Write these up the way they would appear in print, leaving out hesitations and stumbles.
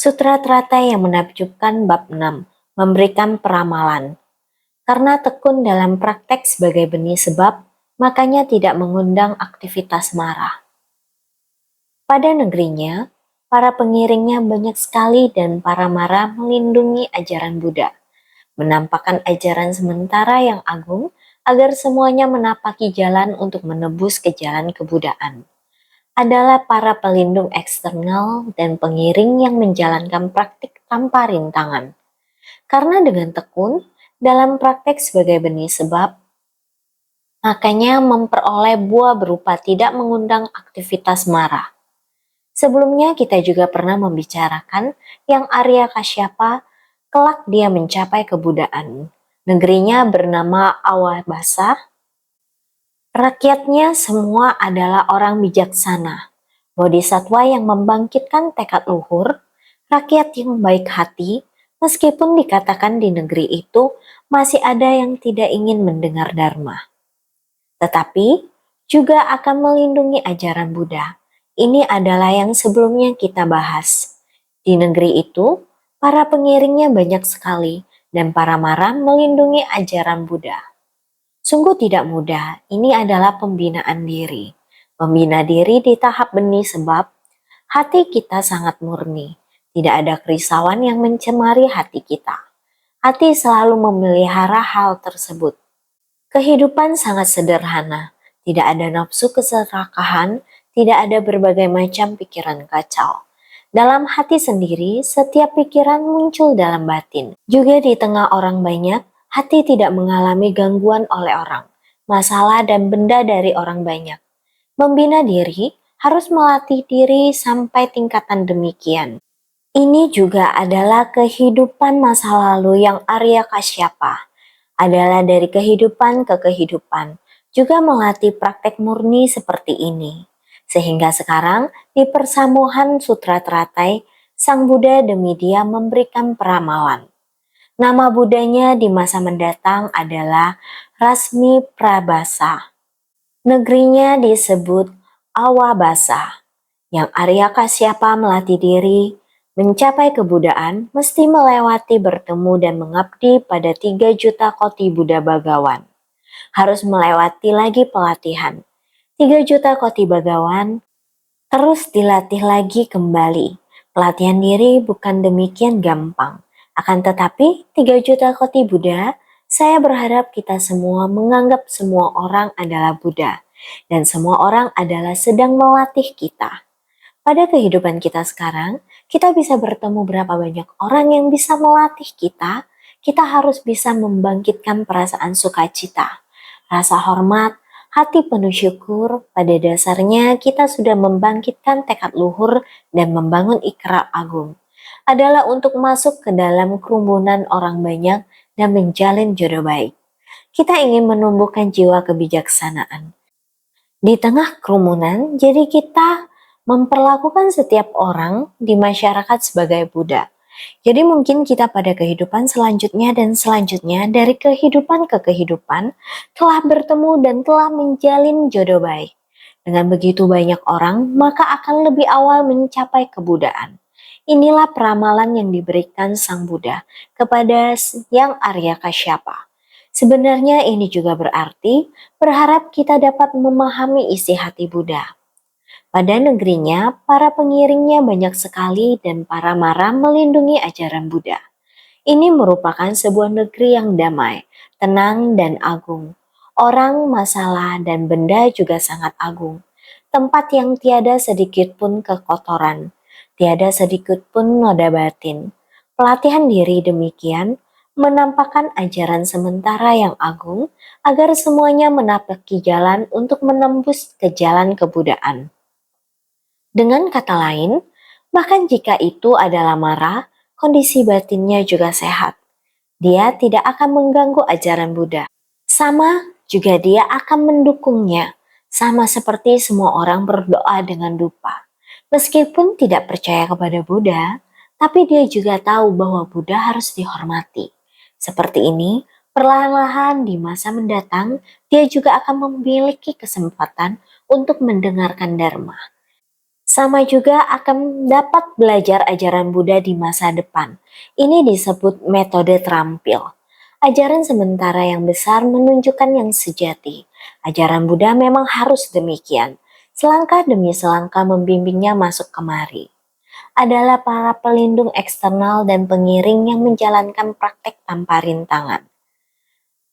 Sutra Teratai yang menakjubkan bab 6 memberikan peramalan. Karena tekun dalam praktek sebagai benih sebab, makanya tidak mengundang aktivitas marah. Pada negerinya, para pengiringnya banyak sekali dan para mara melindungi ajaran Buddha, menampakkan ajaran sementara yang agung agar semuanya menapaki jalan untuk menebus ke jalan kebudaan. Adalah para pelindung eksternal dan pengiring yang menjalankan praktik tanpa rintangan. Karena dengan tekun dalam praktek sebagai benih sebab, makanya memperoleh buah berupa tidak mengundang aktivitas marah. Sebelumnya kita juga pernah membicarakan yang Arya Kasyapa kelak dia mencapai kebudaan. Negerinya bernama Awabasa. Rakyatnya semua adalah orang bijaksana. Bodhisatwa yang membangkitkan tekad luhur, rakyat yang baik hati, meskipun dikatakan di negeri itu masih ada yang tidak ingin mendengar dharma. Tetapi juga akan melindungi ajaran Buddha. Ini adalah yang sebelumnya kita bahas. Di negeri itu, para pengiringnya banyak sekali dan para mara melindungi ajaran Buddha. Sungguh tidak mudah, ini adalah pembinaan diri. Membina diri di tahap benih sebab hati kita sangat murni. Tidak ada kerisauan yang mencemari hati kita. Hati selalu memelihara hal tersebut. Kehidupan sangat sederhana. Tidak ada nafsu keserakahan, tidak ada berbagai macam pikiran kacau. Dalam hati sendiri, setiap pikiran muncul dalam batin. Juga di tengah orang banyak, hati tidak mengalami gangguan oleh orang, masalah dan benda dari orang banyak. Membina diri harus melatih diri sampai tingkatan demikian. Ini juga adalah kehidupan masa lalu yang Arya Kasyapa. Adalah dari kehidupan ke kehidupan. Juga melatih praktek murni seperti ini. Sehingga sekarang di persamuhan Sutra Teratai, Sang Buddha demi dia memberikan peramalan. Nama Buddhanya di masa mendatang adalah Rasmi Prabasa. Negerinya disebut Awabasa. Yang Arya Kasyapa melatih diri, mencapai kebudaan mesti melewati bertemu dan mengabdi pada 3 juta koti Buddha Bagawan. Harus melewati lagi pelatihan. 3 juta koti Bagawan terus dilatih lagi kembali. Pelatihan diri bukan demikian gampang. Akan tetapi 3 juta koti Buddha, saya berharap kita semua menganggap semua orang adalah Buddha. Dan semua orang adalah sedang melatih kita. Pada kehidupan kita sekarang, kita bisa bertemu berapa banyak orang yang bisa melatih kita. Kita harus bisa membangkitkan perasaan sukacita, rasa hormat, hati penuh syukur. Pada dasarnya kita sudah membangkitkan tekad luhur dan membangun ikrar agung. Adalah untuk masuk ke dalam kerumunan orang banyak dan menjalin jodoh baik. Kita ingin menumbuhkan jiwa kebijaksanaan. Di tengah kerumunan, jadi kita memperlakukan setiap orang di masyarakat sebagai Buddha. Jadi mungkin kita pada kehidupan selanjutnya dan selanjutnya dari kehidupan ke kehidupan telah bertemu dan telah menjalin jodoh baik. Dengan begitu banyak orang, maka akan lebih awal mencapai kebudaan. Inilah peramalan yang diberikan Sang Buddha kepada Yang Arya Kasyapa. Sebenarnya ini juga berarti berharap kita dapat memahami isi hati Buddha. Pada negerinya, para pengiringnya banyak sekali dan para mara melindungi ajaran Buddha. Ini merupakan sebuah negeri yang damai, tenang dan agung. Orang, masalah, dan benda juga sangat agung. Tempat yang tiada sedikit pun kekotoran, tiada sedikit pun noda batin. Pelatihan diri demikian menampakkan ajaran sementara yang agung agar semuanya menapaki jalan untuk menembus ke jalan kebudaan. Dengan kata lain, bahkan jika itu adalah marah, kondisi batinnya juga sehat. Dia tidak akan mengganggu ajaran Buddha. Sama juga dia akan mendukungnya, sama seperti semua orang berdoa dengan dupa. Meskipun tidak percaya kepada Buddha, tapi dia juga tahu bahwa Buddha harus dihormati. Seperti ini, perlahan-lahan di masa mendatang, dia juga akan memiliki kesempatan untuk mendengarkan Dharma. Sama juga akan dapat belajar ajaran Buddha di masa depan. Ini disebut metode terampil. Ajaran sementara yang besar menunjukkan yang sejati. Ajaran Buddha memang harus demikian. Selangkah demi selangkah membimbingnya masuk kemari. Adalah para pelindung eksternal dan pengiring yang menjalankan praktek tanpa rintangan.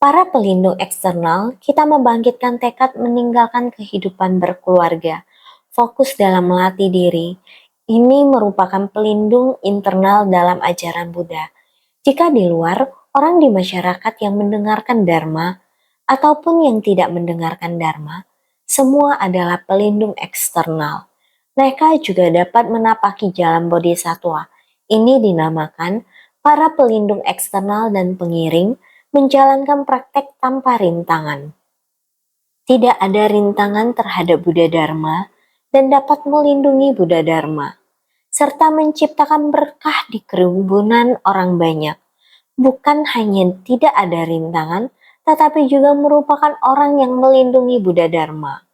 Para pelindung eksternal, kita membangkitkan tekad meninggalkan kehidupan berkeluarga, fokus dalam melatih diri. Ini merupakan pelindung internal dalam ajaran Buddha. Jika di luar, orang di masyarakat yang mendengarkan Dharma ataupun yang tidak mendengarkan Dharma, semua adalah pelindung eksternal. Mereka juga dapat menapaki jalan bodhisattva. Ini dinamakan para pelindung eksternal dan pengiring menjalankan praktek tanpa rintangan. Tidak ada rintangan terhadap Buddha Dharma dan dapat melindungi Buddha Dharma, serta menciptakan berkah di kerumunan orang banyak. Bukan hanya tidak ada rintangan, tetapi juga merupakan orang yang melindungi Buddha Dharma.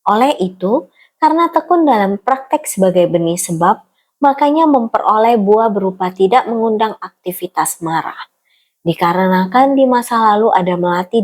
Oleh itu, karena tekun dalam praktek sebagai benih sebab, makanya memperoleh buah berupa tidak mengundang aktivitas marah. Dikarenakan di masa lalu ada melatih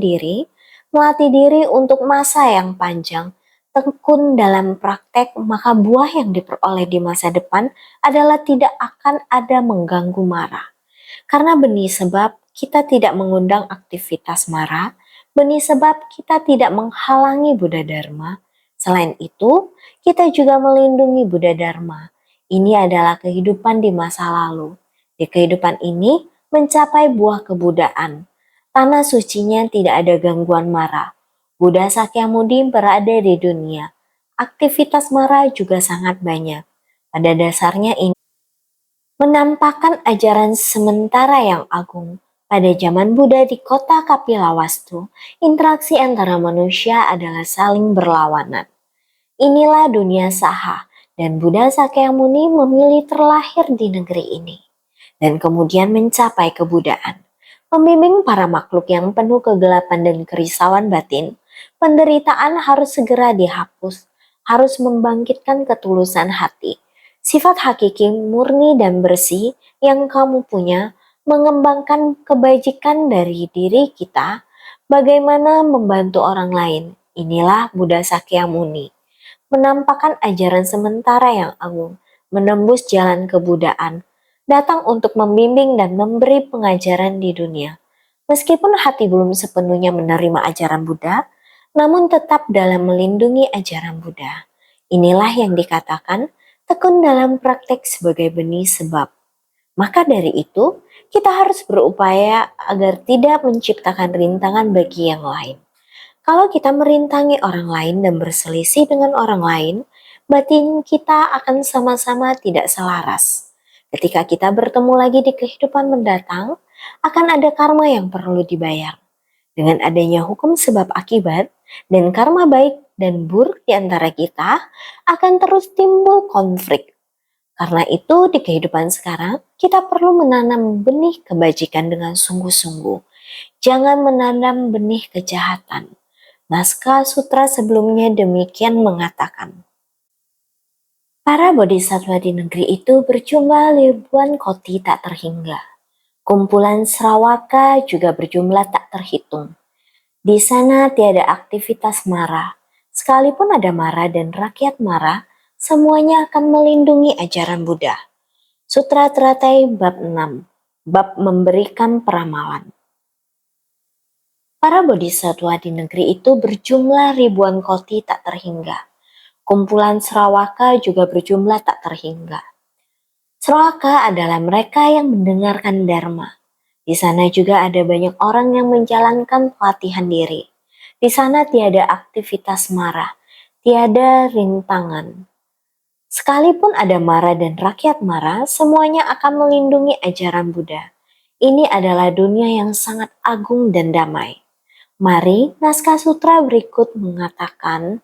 diri untuk masa yang panjang, tekun dalam praktek, maka buah yang diperoleh di masa depan adalah tidak akan ada mengganggu marah. Karena benih sebab kita tidak mengundang aktivitas marah, benih sebab kita tidak menghalangi Buddha Dharma. Selain itu, kita juga melindungi Buddha Dharma. Ini adalah kehidupan di masa lalu. Di kehidupan ini, mencapai buah kebudaan. Tanah sucinya tidak ada gangguan mara. Buddha Sakyamuni berada di dunia. Aktivitas mara juga sangat banyak. Pada dasarnya ini menampakkan ajaran sementara yang agung. Pada zaman Buddha di kota Kapilawastu, interaksi antara manusia adalah saling berlawanan. Inilah dunia saha, dan Buddha Sakyamuni memilih terlahir di negeri ini dan kemudian mencapai kebudaan. Membimbing para makhluk yang penuh kegelapan dan kerisauan batin, penderitaan harus segera dihapus, harus membangkitkan ketulusan hati. Sifat hakiki murni dan bersih yang kamu punya, mengembangkan kebajikan dari diri kita, bagaimana membantu orang lain. Inilah Buddha Sakyamuni. Menampakkan ajaran sementara yang agung, menembus jalan kebudaan, datang untuk membimbing dan memberi pengajaran di dunia. Meskipun hati belum sepenuhnya menerima ajaran Buddha, namun tetap dalam melindungi ajaran Buddha. Inilah yang dikatakan tekun dalam praktek sebagai benih sebab. Maka dari itu, kita harus berupaya agar tidak menciptakan rintangan bagi yang lain. Kalau kita merintangi orang lain dan berselisih dengan orang lain, batin kita akan sama-sama tidak selaras. Ketika kita bertemu lagi di kehidupan mendatang, akan ada karma yang perlu dibayar. Dengan adanya hukum sebab akibat dan karma baik dan buruk di antara kita, akan terus timbul konflik. Karena itu di kehidupan sekarang, kita perlu menanam benih kebajikan dengan sungguh-sungguh. Jangan menanam benih kejahatan. Naskah sutra sebelumnya demikian mengatakan. Para bodhisattva di negeri itu berjumlah ribuan koti tak terhingga. Kumpulan Srawaka juga berjumlah tak terhitung. Di sana tiada aktivitas mara. Sekalipun ada mara dan rakyat mara, semuanya akan melindungi ajaran Buddha. Sutra Teratai bab 6, bab memberikan peramalan. Para bodhisattva di negeri itu berjumlah ribuan koti tak terhingga. Kumpulan Srawaka juga berjumlah tak terhingga. Srawaka adalah mereka yang mendengarkan Dharma. Di sana juga ada banyak orang yang menjalankan pelatihan diri. Di sana tiada aktivitas mara, tiada rintangan. Sekalipun ada mara dan rakyat mara, semuanya akan melindungi ajaran Buddha. Ini adalah dunia yang sangat agung dan damai. Mari, naskah sutra berikut mengatakan,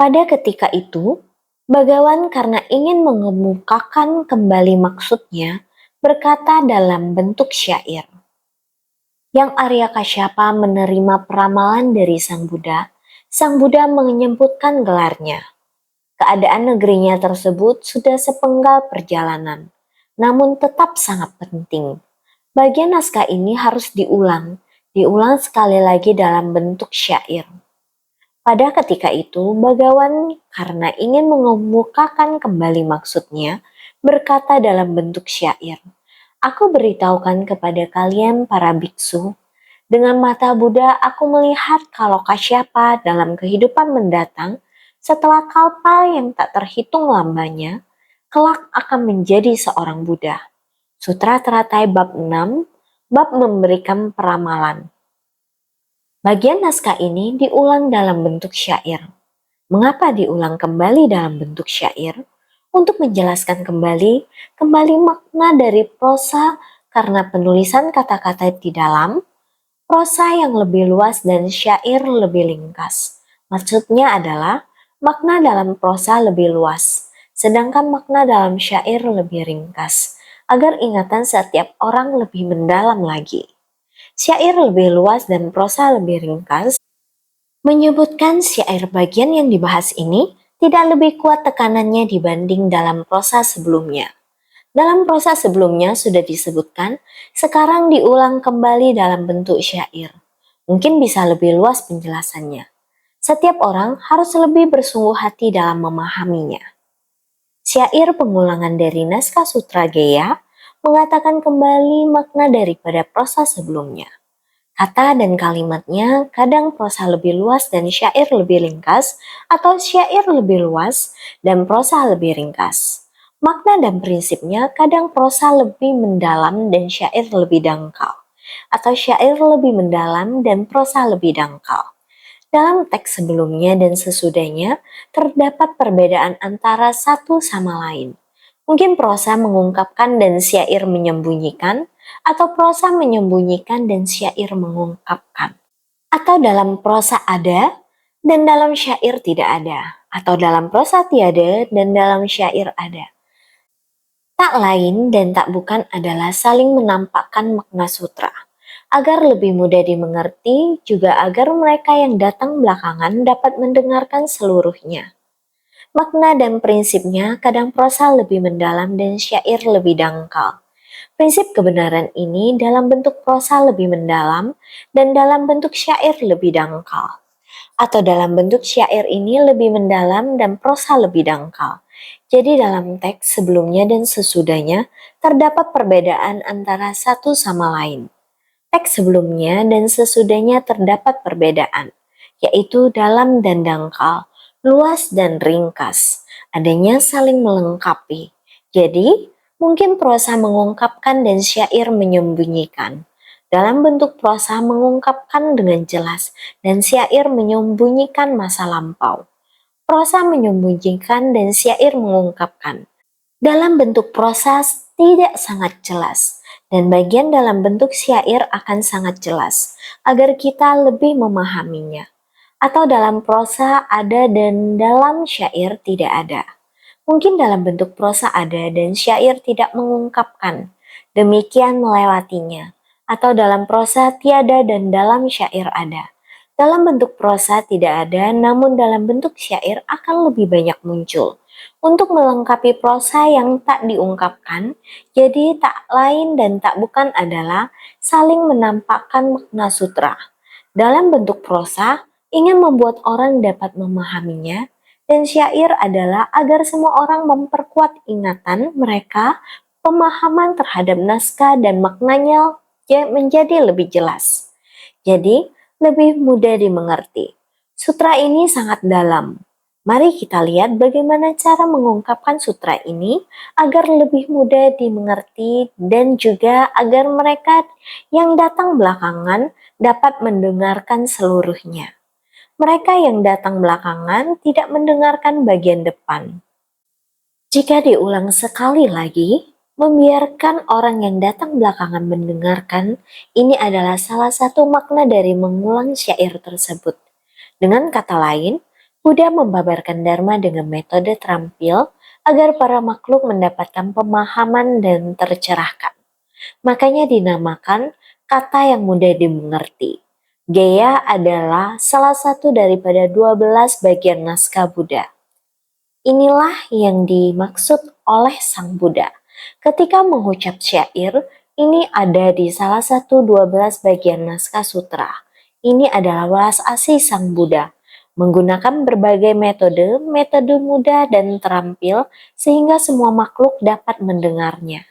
pada ketika itu, Bagawan karena ingin mengemukakan kembali maksudnya, berkata dalam bentuk syair. Yang Arya Kasyapa menerima peramalan dari Sang Buddha menyebutkan gelarnya. Keadaan negerinya tersebut sudah sepenggal perjalanan, namun tetap sangat penting. Bagian naskah ini harus diulang sekali lagi dalam bentuk syair. Pada ketika itu, Bagawan karena ingin mengemukakan kembali maksudnya, berkata dalam bentuk syair, "Aku beritahukan kepada kalian para biksu, dengan mata Buddha aku melihat kalau Kasyapa dalam kehidupan mendatang, setelah kalpa yang tak terhitung lamanya, kelak akan menjadi seorang Buddha." Sutra Teratai bab 6, bab memberikan peramalan. Bagian naskah ini diulang dalam bentuk syair. Mengapa diulang kembali dalam bentuk syair? Untuk menjelaskan kembali makna dari prosa karena penulisan kata-kata di dalam prosa yang lebih luas dan syair lebih ringkas. Maksudnya adalah makna dalam prosa lebih luas, sedangkan makna dalam syair lebih ringkas, agar ingatan setiap orang lebih mendalam lagi. Syair lebih luas dan prosa lebih ringkas menyebutkan syair bagian yang dibahas ini tidak lebih kuat tekanannya dibanding dalam prosa sebelumnya. Dalam prosa sebelumnya sudah disebutkan, sekarang diulang kembali dalam bentuk syair. Mungkin bisa lebih luas penjelasannya. Setiap orang harus lebih bersungguh hati dalam memahaminya. Syair pengulangan dari naskah Sutra Gaya mengatakan kembali makna daripada prosa sebelumnya. Kata dan kalimatnya kadang prosa lebih luas dan syair lebih ringkas, atau syair lebih luas dan prosa lebih ringkas. Makna dan prinsipnya kadang prosa lebih mendalam dan syair lebih dangkal, atau syair lebih mendalam dan prosa lebih dangkal. Dalam teks sebelumnya dan sesudahnya terdapat perbedaan antara satu sama lain. Mungkin prosa mengungkapkan dan syair menyembunyikan, atau prosa menyembunyikan dan syair mengungkapkan. Atau dalam prosa ada dan dalam syair tidak ada. Atau dalam prosa tiada dan dalam syair ada. Tak lain dan tak bukan adalah saling menampakkan makna sutra. Agar lebih mudah dimengerti, juga agar mereka yang datang belakangan dapat mendengarkan seluruhnya. Makna dan prinsipnya kadang prosa lebih mendalam dan syair lebih dangkal. Prinsip kebenaran ini dalam bentuk prosa lebih mendalam dan dalam bentuk syair lebih dangkal. Atau dalam bentuk syair ini lebih mendalam dan prosa lebih dangkal. Jadi dalam teks sebelumnya dan sesudahnya terdapat perbedaan antara satu sama lain. Teks sebelumnya dan sesudahnya terdapat perbedaan, yaitu dalam dan dangkal, luas dan ringkas, adanya saling melengkapi. Jadi, mungkin prosa mengungkapkan dan syair menyembunyikan. Dalam bentuk prosa mengungkapkan dengan jelas dan syair menyembunyikan masa lampau. Prosa menyembunyikan dan syair mengungkapkan. Dalam bentuk prosa tidak sangat jelas, dan bagian dalam bentuk syair akan sangat jelas, agar kita lebih memahaminya. Atau dalam prosa ada dan dalam syair tidak ada. Mungkin dalam bentuk prosa ada dan syair tidak mengungkapkan, demikian melewatinya. Atau dalam prosa tiada dan dalam syair ada. Dalam bentuk prosa tidak ada, namun dalam bentuk syair akan lebih banyak muncul. Untuk melengkapi prosa yang tak diungkapkan, jadi tak lain dan tak bukan adalah saling menampakkan makna sutra. Dalam bentuk prosa, ingin membuat orang dapat memahaminya, dan syair adalah agar semua orang memperkuat ingatan mereka, pemahaman terhadap naskah dan maknanya menjadi lebih jelas. Jadi, lebih mudah dimengerti. Sutra ini sangat dalam. Mari kita lihat bagaimana cara mengungkapkan sutra ini agar lebih mudah dimengerti dan juga agar mereka yang datang belakangan dapat mendengarkan seluruhnya. Mereka yang datang belakangan tidak mendengarkan bagian depan. Jika diulang sekali lagi, membiarkan orang yang datang belakangan mendengarkan, ini adalah salah satu makna dari mengulang syair tersebut. Dengan kata lain, Buddha membabarkan Dharma dengan metode terampil agar para makhluk mendapatkan pemahaman dan tercerahkan. Makanya dinamakan kata yang mudah dimengerti. Gaya adalah salah satu daripada 12 bagian naskah Buddha. Inilah yang dimaksud oleh Sang Buddha. Ketika mengucap syair, ini ada di salah satu 12 bagian naskah sutra. Ini adalah welas asih Sang Buddha, menggunakan berbagai metode mudah dan terampil sehingga semua makhluk dapat mendengarnya.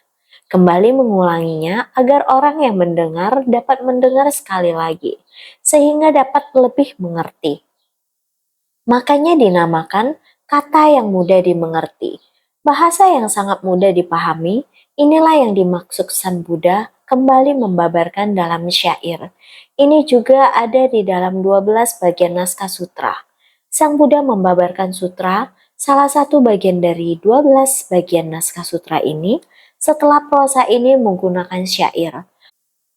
Kembali mengulanginya agar orang yang mendengar dapat mendengar sekali lagi, sehingga dapat lebih mengerti. Makanya dinamakan kata yang mudah dimengerti. Bahasa yang sangat mudah dipahami, inilah yang dimaksud Sang Buddha kembali membabarkan dalam syair. Ini juga ada di dalam 12 bagian naskah sutra. Sang Buddha membabarkan sutra, salah satu bagian dari 12 bagian naskah sutra ini, setelah prosa ini menggunakan syair.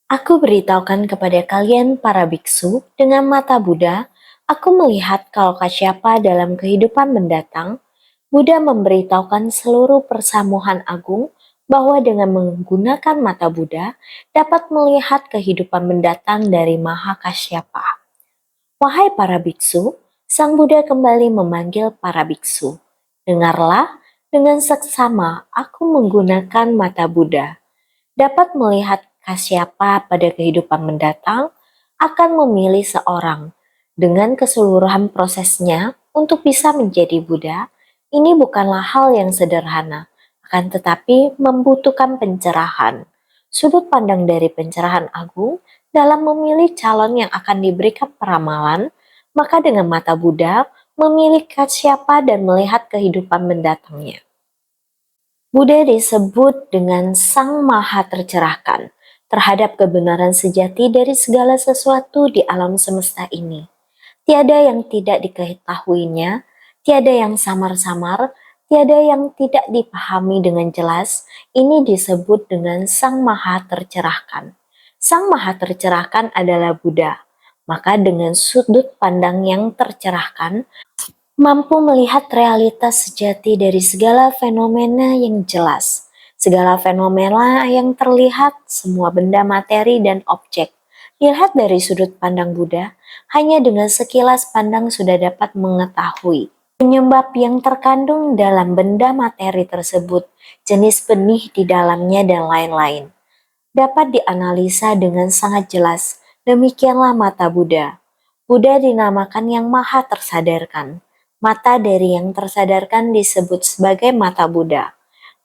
Aku beritahukan kepada kalian para biksu, dengan mata Buddha, aku melihat kalau Kasyapa dalam kehidupan mendatang, Buddha memberitahukan seluruh persamuhan agung bahwa dengan menggunakan mata Buddha dapat melihat kehidupan mendatang dari Maha Kasyapa. Wahai para biksu, Sang Buddha kembali memanggil para biksu. Dengarlah, dengan seksama aku menggunakan mata Buddha. Dapat melihat Kasyapa pada kehidupan mendatang akan memilih seorang dengan keseluruhan prosesnya untuk bisa menjadi Buddha. Ini bukanlah hal yang sederhana, akan tetapi membutuhkan pencerahan. Sudut pandang dari pencerahan agung dalam memilih calon yang akan diberikan peramalan, maka dengan mata Buddha memilih Kasyapa dan melihat kehidupan mendatangnya. Buddha disebut dengan Sang Maha Tercerahkan terhadap kebenaran sejati dari segala sesuatu di alam semesta ini. Tiada yang tidak diketahuinya, tiada yang samar-samar, tiada yang tidak dipahami dengan jelas. Ini disebut dengan Sang Maha Tercerahkan. Sang Maha Tercerahkan adalah Buddha. Maka dengan sudut pandang yang tercerahkan, mampu melihat realitas sejati dari segala fenomena yang jelas, segala fenomena yang terlihat, semua benda materi dan objek. Dilihat dari sudut pandang Buddha, hanya dengan sekilas pandang sudah dapat mengetahui penyebab yang terkandung dalam benda materi tersebut, jenis benih di dalamnya dan lain-lain. Dapat dianalisa dengan sangat jelas, demikianlah mata Buddha. Buddha dinamakan yang maha tersadarkan. Mata dari yang tersadarkan disebut sebagai mata Buddha.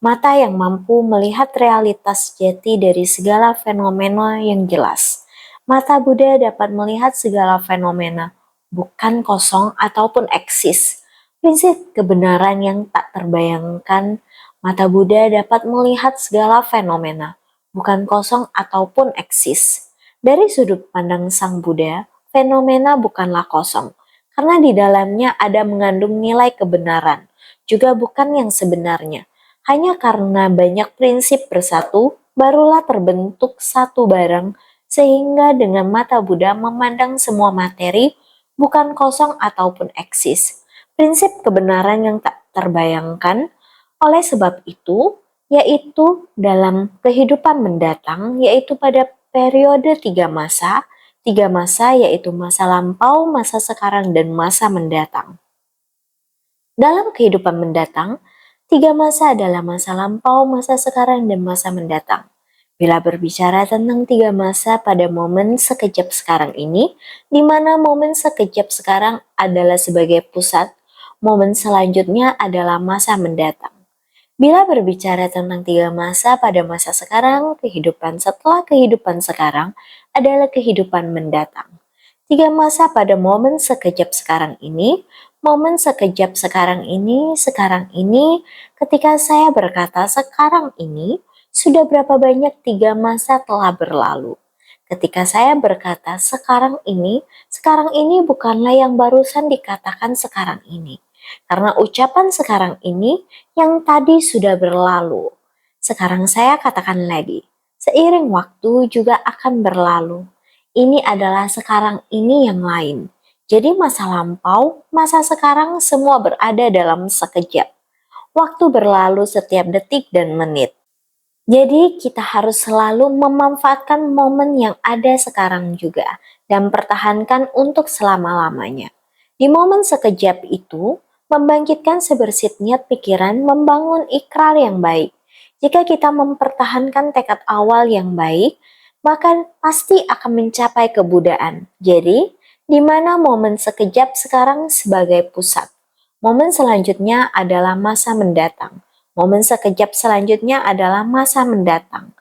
Mata yang mampu melihat realitas jati dari segala fenomena yang jelas. Mata Buddha dapat melihat segala fenomena, bukan kosong ataupun eksis. Prinsip kebenaran yang tak terbayangkan, mata Buddha dapat melihat segala fenomena, bukan kosong ataupun eksis. Dari sudut pandang Sang Buddha, fenomena bukanlah kosong, karena di dalamnya ada mengandung nilai kebenaran, juga bukan yang sebenarnya. Hanya karena banyak prinsip bersatu, barulah terbentuk satu barang, sehingga dengan mata Buddha memandang semua materi bukan kosong ataupun eksis. Prinsip kebenaran yang tak terbayangkan. Oleh sebab itu, yaitu dalam kehidupan mendatang, yaitu pada periode tiga masa yaitu masa lampau, masa sekarang, dan masa mendatang. Dalam kehidupan mendatang, tiga masa adalah masa lampau, masa sekarang, dan masa mendatang. Bila berbicara tentang tiga masa pada momen sekejap sekarang ini, di mana momen sekejap sekarang adalah sebagai pusat, momen selanjutnya adalah masa mendatang. Bila berbicara tentang tiga masa pada masa sekarang, kehidupan setelah kehidupan sekarang adalah kehidupan mendatang. Tiga masa pada momen sekejap sekarang ini, momen sekejap sekarang ini, ketika saya berkata sekarang ini, sudah berapa banyak tiga masa telah berlalu. Ketika saya berkata sekarang ini bukanlah yang barusan dikatakan sekarang ini. Karena ucapan sekarang ini yang tadi sudah berlalu. Sekarang saya katakan lagi, seiring waktu juga akan berlalu. Ini adalah sekarang ini yang lain. Jadi masa lampau, masa sekarang semua berada dalam sekejap. Waktu berlalu setiap detik dan menit. Jadi kita harus selalu memanfaatkan momen yang ada sekarang juga dan pertahankan untuk selama-lamanya. Di momen sekejap itu, membangkitkan sebersit niat pikiran, membangun ikrar yang baik. Jika kita mempertahankan tekad awal yang baik, maka pasti akan mencapai kebudaan. Jadi, di mana momen sekejap sekarang sebagai pusat. Momen selanjutnya adalah masa mendatang. Momen sekejap selanjutnya adalah masa mendatang.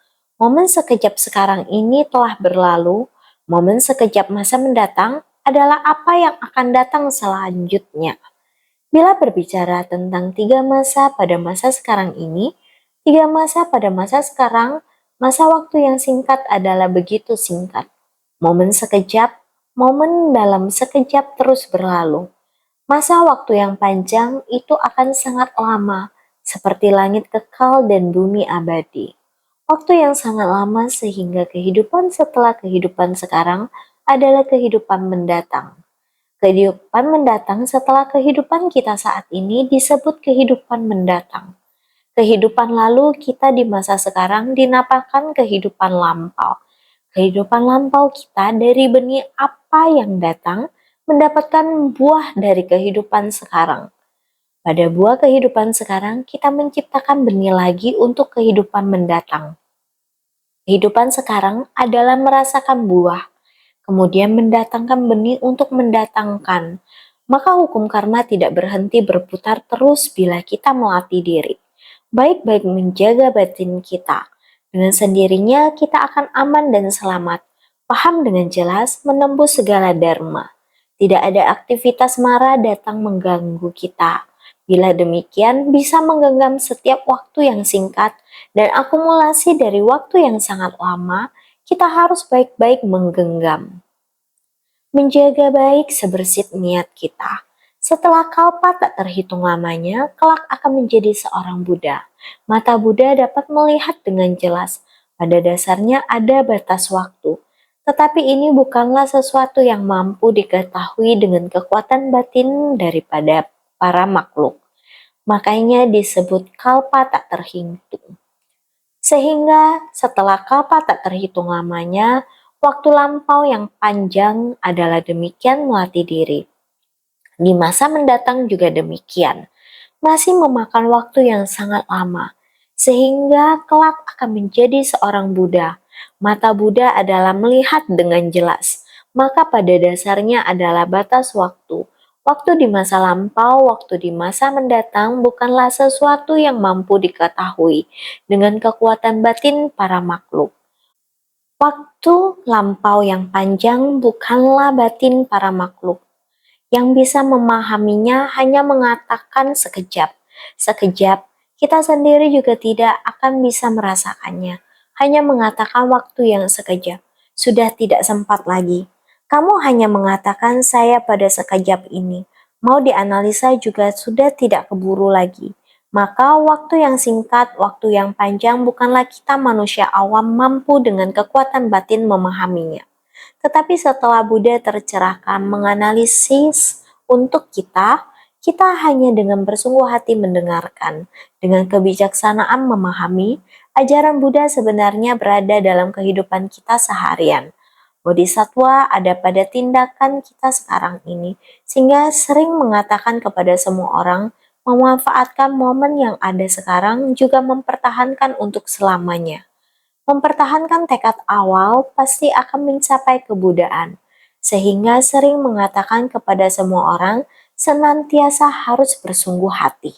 Momen sekejap sekarang ini telah berlalu. Momen sekejap masa mendatang adalah apa yang akan datang selanjutnya. Bila berbicara tentang tiga masa pada masa sekarang ini, tiga masa pada masa sekarang, masa waktu yang singkat adalah begitu singkat. Momen sekejap, momen dalam sekejap terus berlalu. Masa waktu yang panjang itu akan sangat lama, seperti langit kekal dan bumi abadi. Waktu yang sangat lama sehingga kehidupan setelah kehidupan sekarang adalah kehidupan mendatang. Kehidupan mendatang setelah kehidupan kita saat ini disebut kehidupan mendatang. Kehidupan lalu kita di masa sekarang dinamakan kehidupan lampau. Kehidupan lampau kita dari benih apa yang datang mendapatkan buah dari kehidupan sekarang. Pada buah kehidupan sekarang kita menciptakan benih lagi untuk kehidupan mendatang. Kehidupan sekarang adalah merasakan buah, kemudian mendatangkan benih untuk mendatangkan. Maka hukum karma tidak berhenti berputar terus bila kita melatih diri. Baik-baik menjaga batin kita. Dengan sendirinya kita akan aman dan selamat. Paham dengan jelas menembus segala dharma. Tidak ada aktivitas mara datang mengganggu kita. Bila demikian bisa menggenggam setiap waktu yang singkat dan akumulasi dari waktu yang sangat lama, kita harus baik-baik menggenggam. Menjaga baik sebersit niat kita. Setelah kalpa tak terhitung lamanya, kelak akan menjadi seorang Buddha. Mata Buddha dapat melihat dengan jelas. Pada dasarnya ada batas waktu. Tetapi ini bukanlah sesuatu yang mampu diketahui dengan kekuatan batin daripada para makhluk. Makanya disebut kalpa tak terhitung. Sehingga setelah kalpa tak terhitung lamanya, waktu lampau yang panjang adalah demikian melatih diri. Di masa mendatang juga demikian, masih memakan waktu yang sangat lama, sehingga kelak akan menjadi seorang Buddha. Mata Buddha adalah melihat dengan jelas, maka pada dasarnya adalah batas waktu. Waktu di masa lampau, waktu di masa mendatang bukanlah sesuatu yang mampu diketahui dengan kekuatan batin para makhluk. Waktu lampau yang panjang bukanlah batin para makhluk. Yang bisa memahaminya hanya mengatakan sekejap. Sekejap, kita sendiri juga tidak akan bisa merasakannya. Hanya mengatakan waktu yang sekejap. Sudah tidak sempat lagi. Kamu hanya mengatakan saya pada sekejap ini. Mau dianalisa juga sudah tidak keburu lagi. Maka waktu yang singkat, waktu yang panjang bukanlah kita manusia awam mampu dengan kekuatan batin memahaminya. Tetapi setelah Buddha tercerahkan menganalisis untuk kita hanya dengan bersungguh hati mendengarkan, dengan kebijaksanaan memahami, ajaran Buddha sebenarnya berada dalam kehidupan kita seharian. Bodhisattva ada pada tindakan kita sekarang ini, sehingga sering mengatakan kepada semua orang, memanfaatkan momen yang ada sekarang juga mempertahankan untuk selamanya. Mempertahankan tekad awal pasti akan mencapai kebudaan, sehingga sering mengatakan kepada semua orang senantiasa harus bersungguh hati.